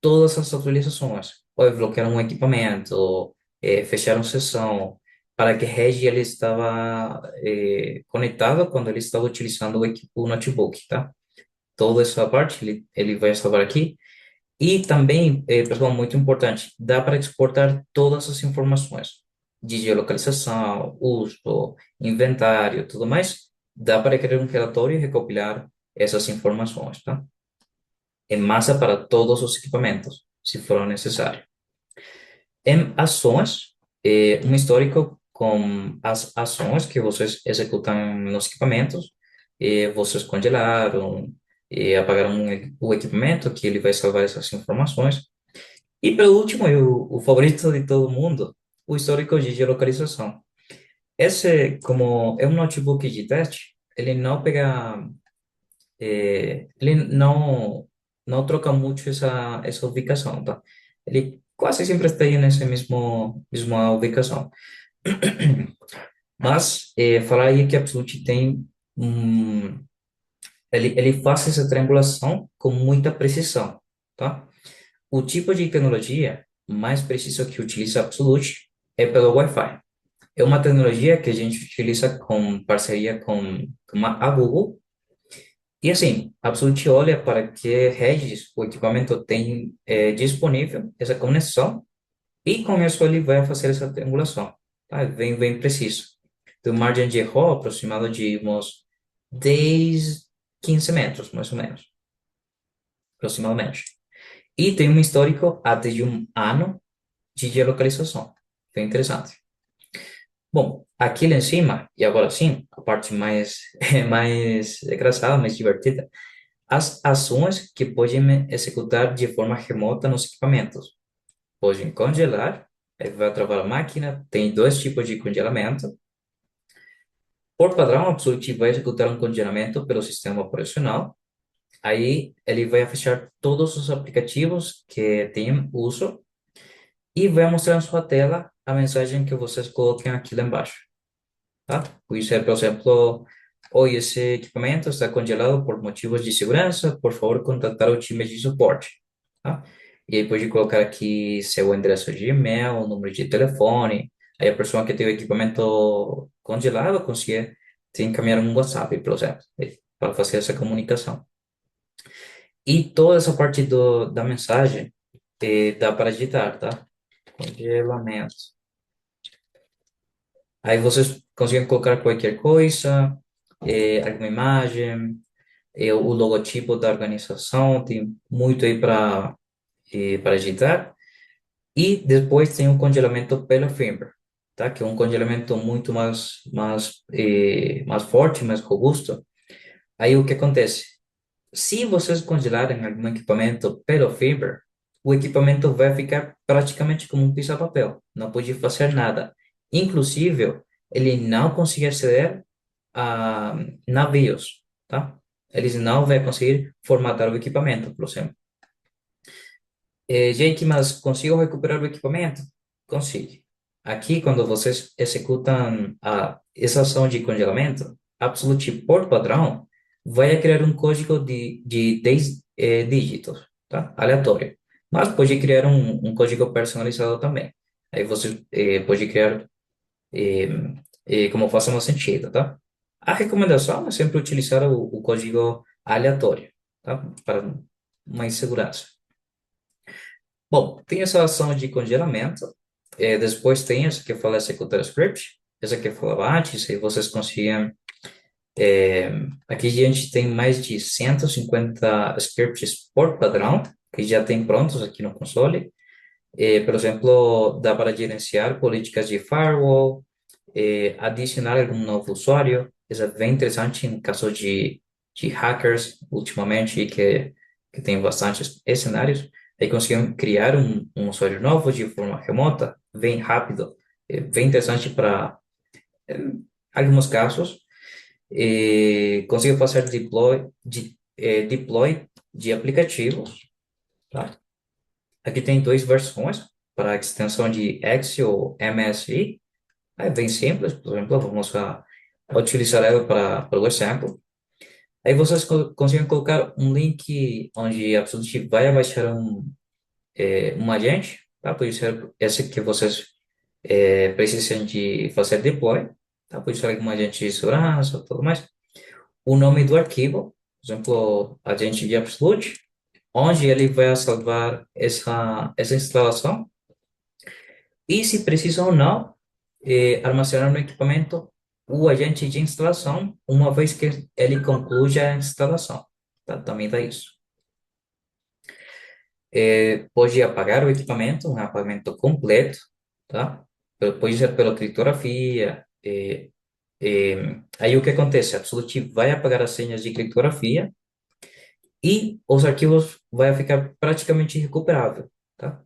todas as atualizações. Ou bloquear um equipamento, fechar uma sessão, para que rede ele estava conectado quando ele estava utilizando o notebook, tá? toda essa parte ele vai salvar aqui. E também, pessoal, muito importante, dá para exportar todas as informações de geolocalização, uso, inventário, tudo mais. Dá para criar um relatório e recopilar essas informações, tá? Em massa para todos os equipamentos, se for necessário. Em ações, um histórico com as ações que vocês executam nos equipamentos, vocês congelaram, apagaram o equipamento, que ele vai salvar essas informações. E, por último, e o favorito de todo mundo, o histórico de geolocalização. Esse, como é um notebook de teste, ele não pega, ele não troca muito essa ubicação, tá? Ele quase sempre está aí nessa mesma ubicação. Mas, falar aí que a Absolute tem, um, ele faz essa triangulação com muita precisão, tá? O tipo de tecnologia mais precisa que utiliza a Absolute é pelo Wi-Fi. É uma tecnologia que a gente utiliza com parceria com a Google. E assim, a Absolute olha para que redes o equipamento tem disponível essa conexão e com isso ele vai fazer essa triangulação. Tá? Bem preciso. Tem uma margem de erro aproximada de uns 10, 15 metros, mais ou menos, aproximadamente. E tem um histórico até de um ano de geolocalização. Bem interessante. Bom, aqui lá em cima, e agora sim, a parte mais, mais engraçada, mais divertida, as ações que podem executar de forma remota nos equipamentos. Podem congelar, aí vai travar a máquina, tem dois tipos de congelamento. Por padrão, o Absolute vai executar um congelamento pelo sistema operacional, aí ele vai fechar todos os aplicativos que têm uso e vai mostrar na sua tela a mensagem que vocês coloquem aqui lá embaixo. Tá? Pode ser, por exemplo, oi, esse equipamento está congelado por motivos de segurança, por favor, contatar o time de suporte. Tá? E aí pode colocar aqui seu endereço de e-mail, número de telefone, aí a pessoa que tem o equipamento congelado consegue te encaminhar um WhatsApp, por exemplo, para fazer essa comunicação. E toda essa parte da mensagem dá para digitar, tá? Congelamento. Aí vocês conseguem colocar qualquer coisa, alguma imagem, o logotipo da organização, tem muito aí para editar. E depois tem o congelamento pelo firmware, tá? Que é um congelamento muito mais forte, mais robusto. Aí o que acontece? Se vocês congelarem algum equipamento pelo firmware, o equipamento vai ficar praticamente como um pisa-papel, não pode fazer nada. Inclusive, ele não consegue aceder a navios, tá? Eles não vão conseguir formatar o equipamento, por exemplo. Jake, mas consigo recuperar o equipamento? Consigo. Aqui, quando vocês executam essa ação de congelamento, Absolute por padrão vai criar um código de 10 dígitos, tá? Aleatório. Mas pode criar um código personalizado também. Aí você pode criar eh, como faça mais sentido, tá? A recomendação é sempre utilizar o código aleatório, tá? Para mais segurança. Bom, tem essa ação de congelamento, depois tem essa que eu falei, executar script, essa que eu falava antes, e vocês conseguiam, aqui a gente tem mais de 150 scripts por padrão, que já tem prontos aqui no console. Por exemplo, dá para gerenciar políticas de firewall, adicionar algum novo usuário, isso é bem interessante em caso de hackers, ultimamente, que tem bastantes cenários. Aí conseguiram criar um usuário novo de forma remota, bem rápido, bem interessante para alguns casos. Conseguiu fazer deploy de aplicativos, tá? Aqui tem duas versões para a extensão de Excel ou MSI. É bem simples, por exemplo, vamos utilizar ela para o exemplo. Aí vocês conseguem colocar um link onde a Absolute vai baixar um agente, tá? Pode ser esse que vocês precisam de fazer deploy, tá? Pode ser algum agente de segurança, tudo mais. O nome do arquivo, por exemplo, agente de Absolute, onde ele vai salvar essa instalação e, se precisa ou não, armazenar no equipamento o agente de instalação, uma vez que ele conclui a instalação. Tá? Também dá isso. Pode apagar o equipamento, um apagamento completo, tá? Pode ser pela criptografia. Aí o que acontece? A Absolute vai apagar as senhas de criptografia e os arquivos vai ficar praticamente recuperável, tá?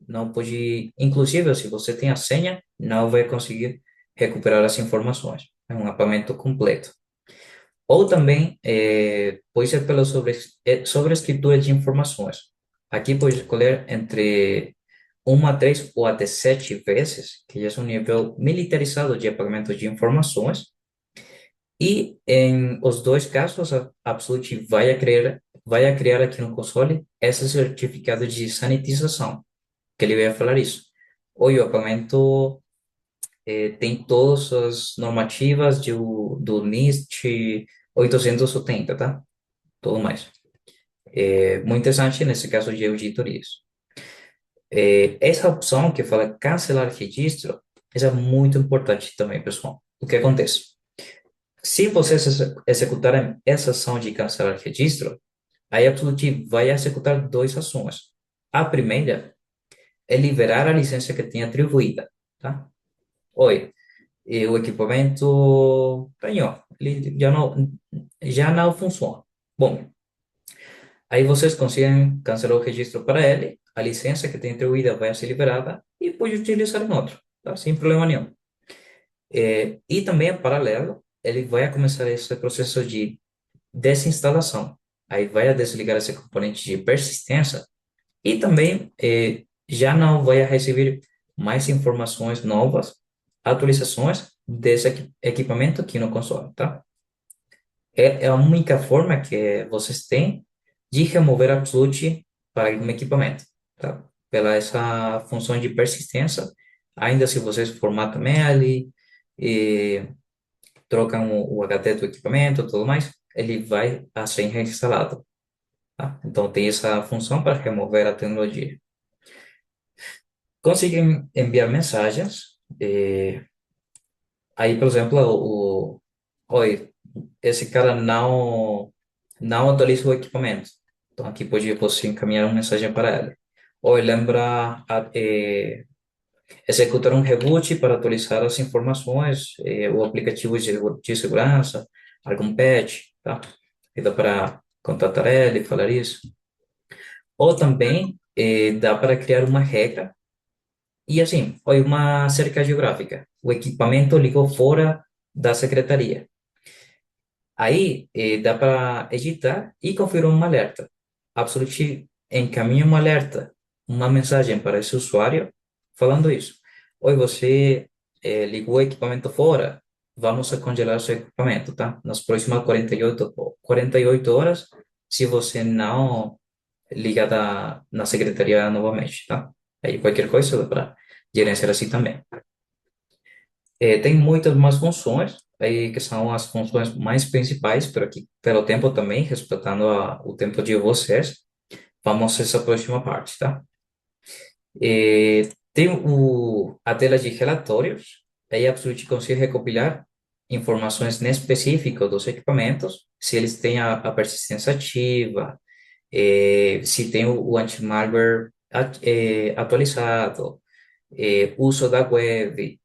Não pode, inclusive, se você tem a senha, não vai conseguir recuperar as informações. É um apagamento completo. Ou também pode ser pela sobrescritura de informações. Aqui pode escolher entre uma a 3 ou até 7 vezes, que já é um nível militarizado de apagamento de informações. E em os dois casos, a Absolute vai a criar aqui no console esse certificado de sanitização, que ele vai falar isso. Oi, o apagamento tem todas as normativas do NIST 870, tá? Tudo mais. Muito interessante nesse caso de auditorias. Essa opção que fala cancelar registro, essa é muito importante também, pessoal. O que acontece? Se vocês executarem essa ação de cancelar registro, a Absolute vai executar duas ações. A primeira é liberar a licença que tem atribuída, tá? Oi, e o equipamento ganhou, ele já não funciona. Bom, aí vocês conseguem cancelar o registro para ele, a licença que tem atribuída vai ser liberada e pode utilizar em outro, tá? Sem problema nenhum. E também, em paralelo, ele vai começar esse processo de desinstalação. Aí vai a desligar esse componente de persistência e também já não vai a receber mais informações novas, atualizações desse equipamento aqui no console, tá? É a única forma que vocês têm de remover Absolute para um equipamento, tá? Pela essa função de persistência, ainda se vocês formatam ele e trocam o HD do equipamento e tudo mais, ele vai a ser reinstalado, tá? Então tem essa função para remover a tecnologia. Conseguem enviar mensagens, aí, por exemplo, oi, esse cara não atualiza o equipamento. Então, aqui pode você encaminhar uma mensagem para ele. Oi, lembra executar um reboot para atualizar as informações, o aplicativo de segurança, algum patch, tá? E dá para contatar ele e falar isso. Ou também dá para criar uma regra e assim, oi, uma cerca geográfica. O equipamento ligou fora da secretaria. Aí, dá para editar e configurar um alerta. Absolute encaminha um alerta, uma mensagem para esse usuário falando isso. Oi, você ligou o equipamento fora, vamos a congelar seu equipamento, tá? Nas próximas 48 horas, se você não ligar na secretaria novamente, tá? Aí qualquer coisa dá para gerenciar assim também. Tem muitas mais funções, aí que são as funções mais principais, pero aqui, pelo tempo também, respeitando o tempo de vocês, vamos a essa próxima parte, tá? Tem a tela de relatórios, aí a Absolute consegue recopilar informações específicas dos equipamentos, se eles têm a persistência ativa, se tem o anti-malware atualizado, uso da web,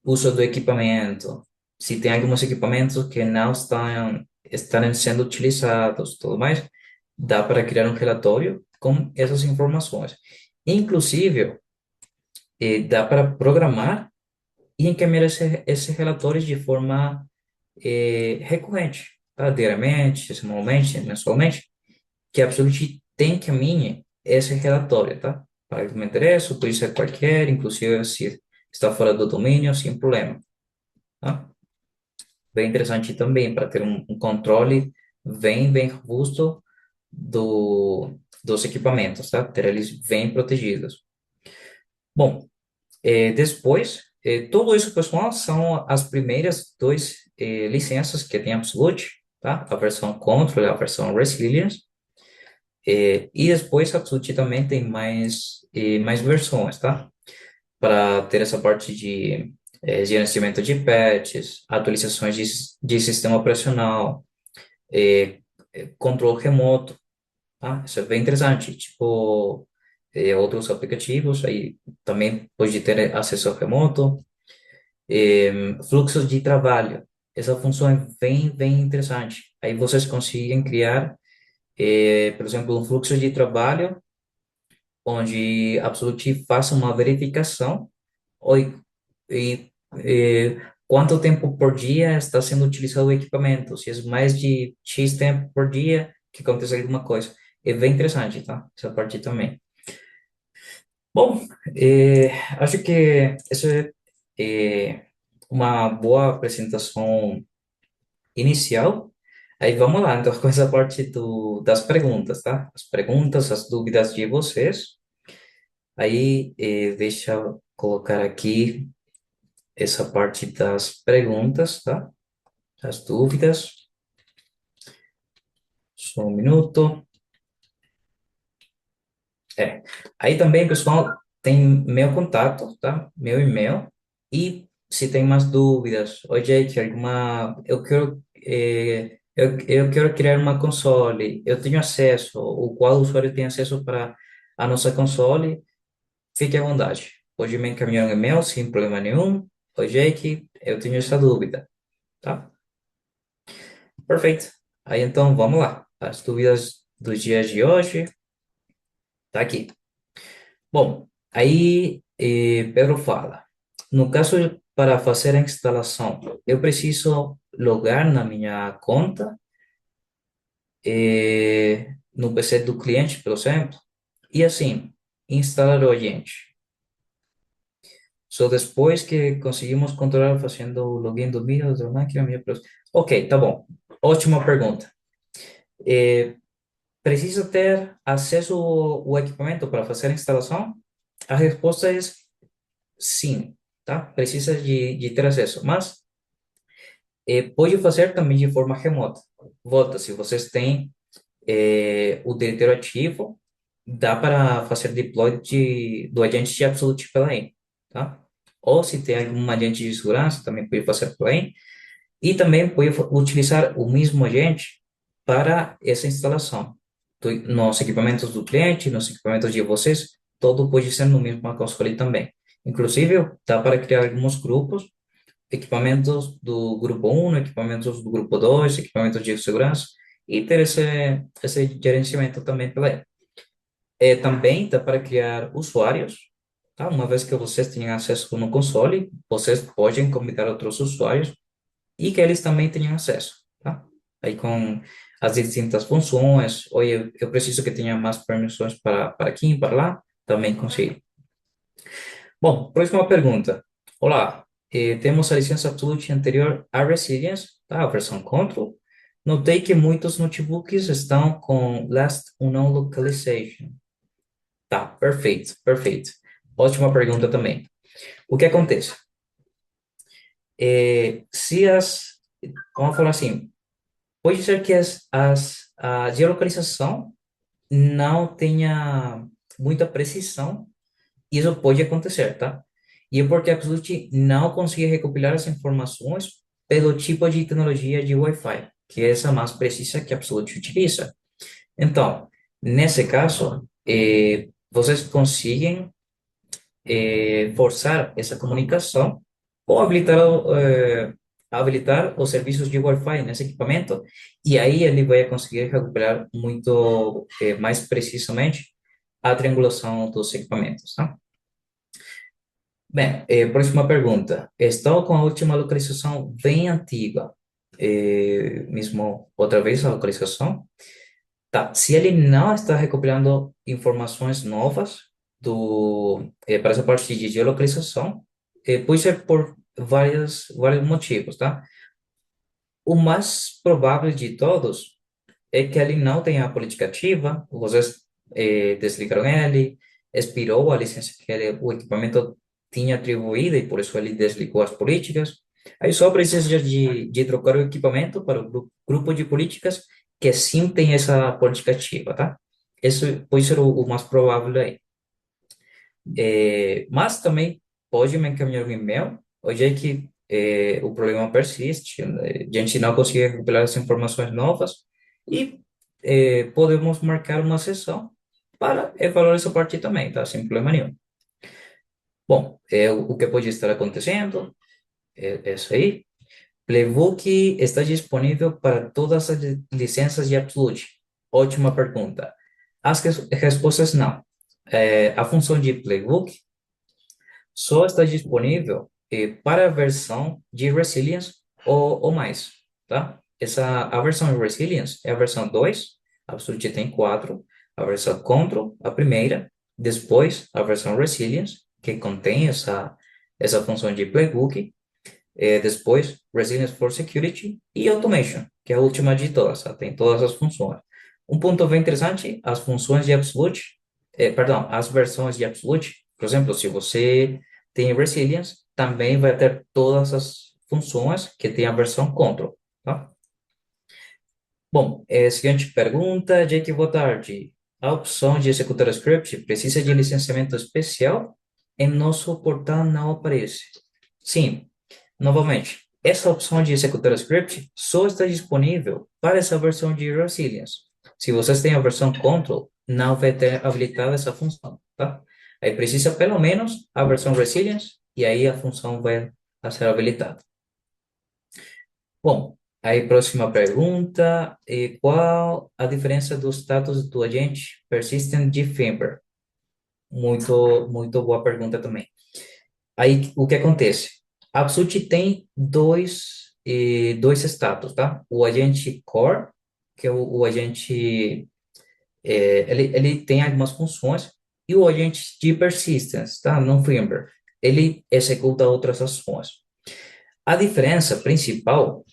uso do equipamento, se tem alguns equipamentos que não estão sendo utilizados, tudo mais, dá para criar um relatório com essas informações. Inclusive, dá para programar e encaminhar esses relatórios de forma recorrente, tá? Diariamente, semanalmente, mensalmente, que a Absolute tem caminhe esse relatório, tá? Para que me interessa, pode ser qualquer, inclusive se está fora do domínio, sem problema, tá? Bem interessante também para ter um controle bem robusto dos equipamentos, tá? Ter eles bem protegidos. Bom, depois, tudo isso, pessoal, são as primeiras duas licenças que tem Absolute, tá? A versão Control e a versão Resilience. E depois, Absolute também tem mais versões, tá? Para ter essa parte de gerenciamento de patches, atualizações de sistema operacional, eh, controle remoto, tá? Isso é bem interessante. Tipo, outros aplicativos aí também pode ter acesso remoto. Fluxos de trabalho. Essa função é bem interessante. Aí vocês conseguem criar, por exemplo, um fluxo de trabalho onde a Absolute faça uma verificação e, quanto tempo por dia está sendo utilizado o equipamento. Se é mais de X tempo por dia, que acontece alguma coisa. É bem interessante, tá? Essa parte também. Bom, acho que essa é uma boa apresentação inicial. Aí vamos lá, então, com essa parte das perguntas, tá? As perguntas, as dúvidas de vocês. Aí, deixa eu colocar aqui essa parte das perguntas, tá? As dúvidas. Só um minuto. É. Aí também, pessoal, tem meu contato, tá? Meu e-mail. E se tem mais dúvidas, oi, Jake, eu quero criar uma console, eu tenho acesso, o qual usuário tem acesso para a nossa console, fique à vontade. Pode me encaminhar um e-mail sem problema nenhum. Oi, Jake, eu tenho essa dúvida, tá? Perfeito. Aí então, vamos lá. As dúvidas dos dias de hoje, tá aqui. Bom, aí Pedro fala, no caso para fazer a instalação, eu preciso logar na minha conta, no PC do cliente, por exemplo, e assim, instalar o agente. Só depois que conseguimos controlar fazendo o login do mídia, da máquina, Ok, tá bom. Ótima pergunta. Eh, Precisa ter acesso ao equipamento para fazer a instalação? A resposta é sim, tá? Precisa de ter acesso, mas pode fazer também de forma remota. Volta, se vocês têm o diretório ativo, dá para fazer deploy do agente de Absolute pela aí, tá? Ou se tem algum agente de segurança, também pode fazer pela aí. E também pode utilizar o mesmo agente para essa instalação. Nos equipamentos do cliente, nos equipamentos de vocês, todo pode ser no mesmo console também. Inclusive, dá para criar alguns grupos, equipamentos do grupo 1, equipamentos do grupo 2, equipamentos de segurança, e ter esse gerenciamento também pela aí. Também dá para criar usuários, tá? Uma vez que vocês tenham acesso no console, vocês podem convidar outros usuários e que eles também tenham acesso, tá? Aí com as distintas funções, ou eu preciso que tenha mais permissões para aqui e para lá, também consigo. Bom, próxima pergunta. Olá, temos a licença Absolute anterior à Resilience, tá? A versão Control. Notei que muitos notebooks estão com Last Unknown Localization. Tá, perfeito, perfeito. Ótima pergunta também. O que acontece? Se vamos falar assim, pode ser que a geolocalização não tenha muita precisão, isso pode acontecer, tá? E é porque a Absolute não consegue recopilar as informações pelo tipo de tecnologia de Wi-Fi, que é essa mais precisa que a Absolute utiliza. Então, nesse caso, vocês conseguem forçar essa comunicação ou habilitar os serviços de Wi-Fi nesse equipamento, e aí ele vai conseguir recuperar muito mais precisamente a triangulação dos equipamentos, tá? Bem, próxima pergunta. Estou com a última localização bem antiga. Mesmo outra vez a localização. Tá. Se ele não está recopilando informações novas para essa parte de geolocalização, pode ser por vários motivos, tá? O mais provável de todos é que ele não tenha a política ativa, vocês desligaram ele, expirou a licença que o equipamento tinha atribuída e por isso ele desligou as políticas. Aí só precisa de trocar o equipamento para o grupo de políticas que sim tem essa política ativa, tá? Isso pode ser o mais provável aí. Mas também pode me encaminhar um e-mail, onde é que o problema persiste, né? A gente não consegue recuperar as informações novas e podemos marcar uma sessão para avaliar essa parte também, tá? Sem problema nenhum. Bom, o que pode estar acontecendo é isso aí. Playbook está disponível para todas as licenças de Absolute? Ótima pergunta. As respostas não. A função de Playbook só está disponível para a versão de Resilience ou mais, tá? A versão de Resilience é a versão 2, a Absolute tem 4, a versão Control, a primeira, depois a versão Resilience, que contém essa função de Playbook, depois Resilience for Security e Automation, que é a última de todas, tá? Tem todas as funções. Um ponto bem interessante, as funções de Absolute, perdão, as versões de Absolute, por exemplo, se você tem Resilience, também vai ter todas as funções que tem a versão Control, tá? Bom, seguinte pergunta, Jake, boa tarde. A opção de executar script precisa de licenciamento especial? Em nosso portal não aparece. Sim, novamente, essa opção de executar script só está disponível para essa versão de Resilience. Se vocês têm a versão Control, não vai ter habilitada essa função, tá? Aí precisa pelo menos a versão Resilience e aí a função vai a ser habilitada. Bom, aí próxima pergunta, qual a diferença do status do agente persistent de firmware? Muito boa pergunta também. Aí, o que acontece? A Absolute tem dois status, tá? O agente core, que é o agente, ele tem algumas funções, e o agente de persistence, tá? No firmware, ele executa outras ações. A diferença principal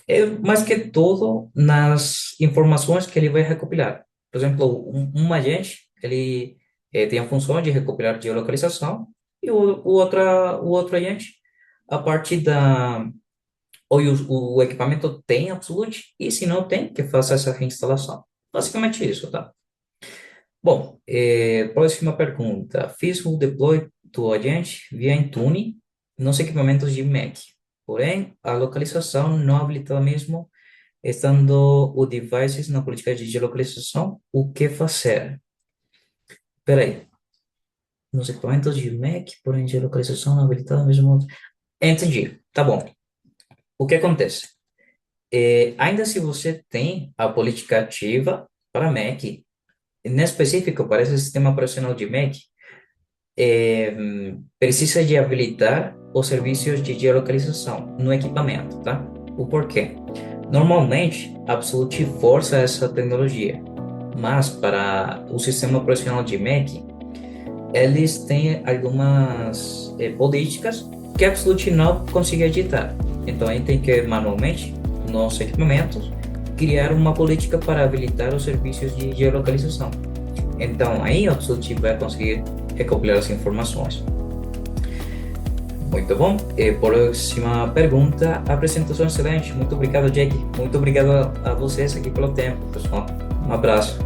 é mais que tudo nas informações que ele vai recopilar. Por exemplo, um agente, ele tem a função de recopilar geolocalização, e o outro agente, a partir da... Ou o equipamento tem Absolute, e se não tem, que faça essa reinstalação. Basicamente isso, tá? Bom, próxima pergunta. Fiz o deploy do agente via Intune nos equipamentos de Mac. Porém, a localização não habilitada mesmo, estando o devices na política de geolocalização, o que fazer? Peraí. Nos equipamentos de Mac, porém geolocalização não habilitada mesmo. Entendi. Tá bom. O que acontece? Ainda se você tem a política ativa para Mac, em específico para esse sistema operacional de Mac, precisa de habilitar os serviços de geolocalização no equipamento, tá? O porquê? Normalmente, a Absolute força essa tecnologia, mas para o sistema operacional de Mac, eles têm algumas políticas que a Absolute não consegue editar. Então, a gente tem que, manualmente, nos equipamentos, criar uma política para habilitar os serviços de geolocalização. Então, aí a Absolute vai conseguir recopilar as informações. Muito bom. Próxima pergunta. Apresentação excelente. Muito obrigado, Jake. Muito obrigado a vocês aqui pelo tempo, pessoal. Um abraço.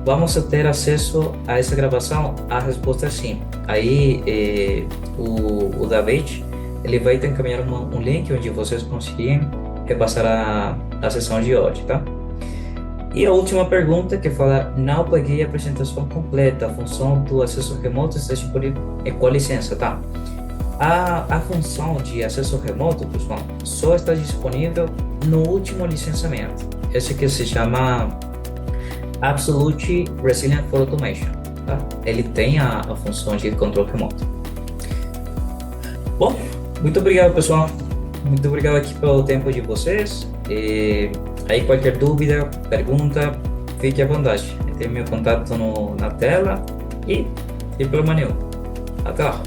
Vamos ter acesso a essa gravação? A resposta é sim. Aí, o David, ele vai te encaminhar um link onde vocês conseguirem repassar a sessão de hoje, tá? E a última pergunta que fala, não peguei a apresentação completa, a função do acesso remoto está disponível com licença, tá? A função de acesso remoto, pessoal, só está disponível no último licenciamento. Esse que se chama Absolute Resilient for Automation, tá? Ele tem a função de controle remoto. Bom, muito obrigado, pessoal. Muito obrigado aqui pelo tempo de vocês. Aí qualquer dúvida, pergunta, fique à vontade. Tem meu contato na tela e sem problema nenhum. Até lá.